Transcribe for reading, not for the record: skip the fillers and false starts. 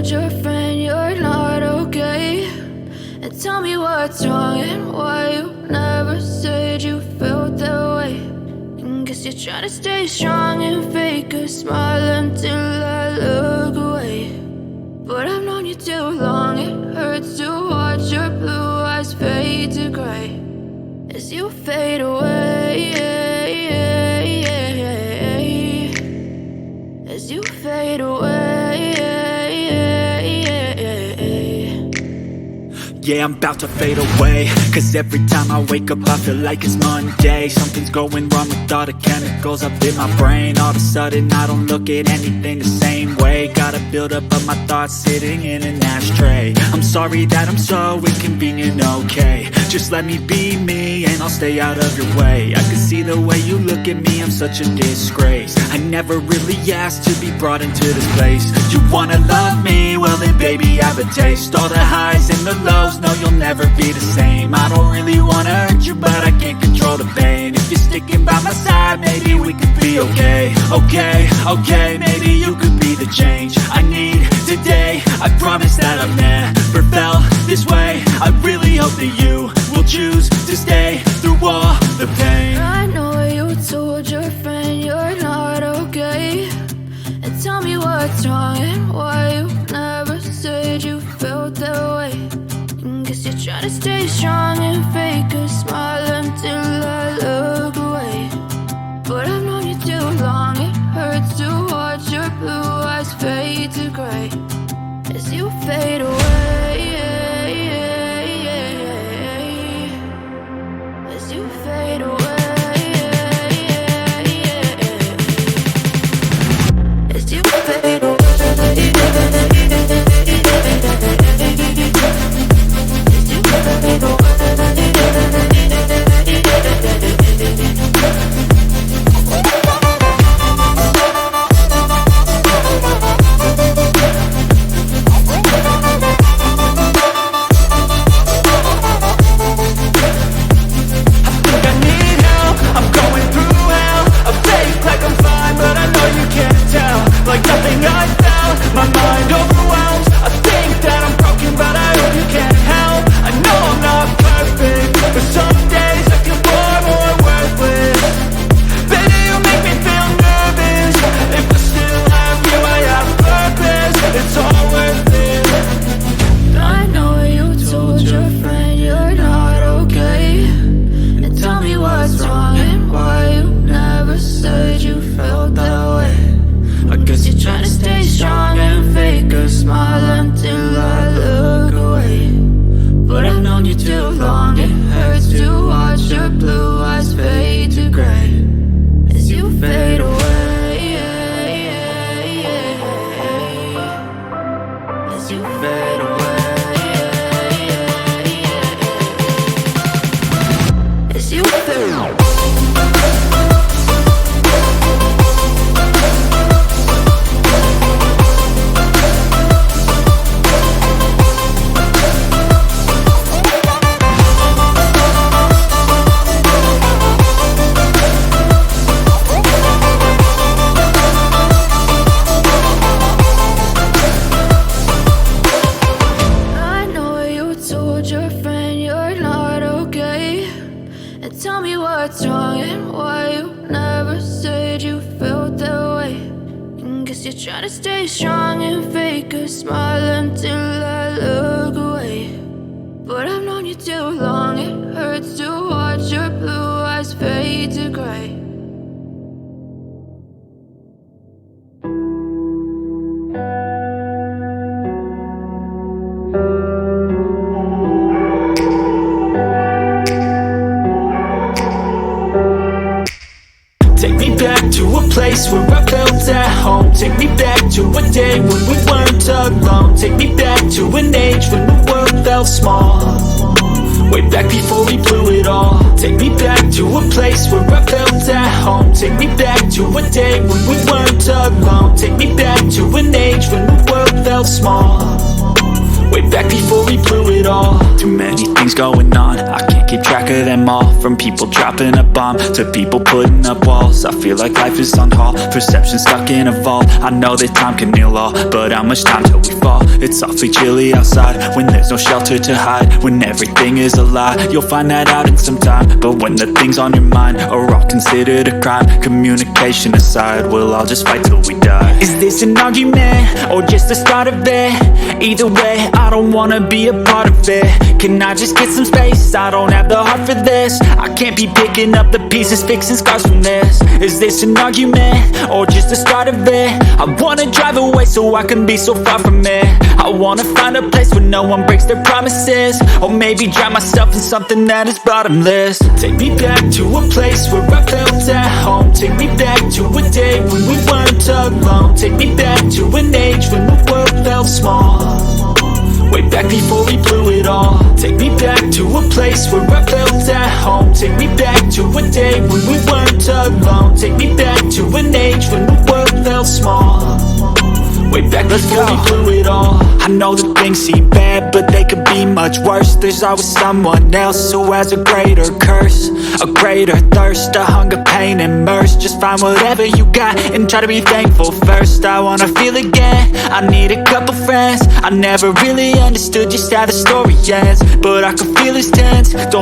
told your friend you're not okay? And tell me what's wrong and why you never said you felt that way. And guess you're trying to stay strong and fake a smile until I look away. But I've known you too long, it hurts to watch your blue eyes fade to gray as you fade away, as you fade away. Yeah, I'm about to fade away, cause every time I wake up I feel like it's Monday. Something's going wrong with all the chemicals up in my brain. All of a sudden I don't look at anything the same way. Got a build up of my thoughts sitting in an ashtray. I'm sorry that I'm so inconvenient, okay? Just let me be me and I'll stay out of your way. I can see the way you look at me, I'm such a disgrace. I never really asked to be brought into this place. You wanna love me? Well then baby have a taste. All the highs and the lows, no, you'll never be the same. I don't really wanna hurt you, but I can't control the pain. If you're sticking by my side, maybe we could be okay. Okay, maybe you could be the change I need today. I promise that I've never felt this way. I really hope that you will choose to stay through all the pain. I know you told your friend you're not okay. And tell me what's wrong and why you never said you felt that way. Guess you're trying to stay strong and fake a smile until I look away. But I've known you too long, it hurts to watch your blue eyes fade to gray as you fade away, as you fade away, as you fade away. Where I felt at home. Take me back to a day when we weren't alone. Take me back to an age when the world felt small. Way back before we blew it all. Take me back to a place where I felt at home. Take me back to a day when we weren't alone. Take me back to an age when the world felt small. way back before we blew it all. Too many things going on, I can't keep track of them all. From people dropping a bomb to people putting up walls. I feel like life is on hold, perception stuck in a vault. I know that time can heal all, but how much time till we fall? It's awfully chilly outside when there's no shelter to hide. When everything is a lie, you'll find that out in some time. But when the things on your mind are all considered a crime, communication aside, we'll all just fight till we die. Is this an argument or just the start of it? Either way, I don't wanna be a part of it. Can I just get some space? I don't have the heart for this. I can't be picking up the pieces, fixing scars from this. Is this an argument or just the start of it? I wanna drive away so I can be so far from it. I wanna find a place where no one breaks their promises, or maybe drown myself in something that is bottomless. Take me back to a place where I felt at home. Take me back to a day when we weren't alone. Take me back to an age when the world felt small, way back before we blew it all. Take me back to a place where I felt at home. Take me back to a day when we weren't alone. Take me back to an age when the world felt small, way back before we blew it all. I know that things seem bad, but they could be much worse. There's always someone else who has a greater curse, a greater thirst, a hunger, pain, and mercy. Just find whatever you got and try to be thankful first. I wanna feel again, I need a couple friends. I never really understood just how the story ends, but I can feel it's tense. Don't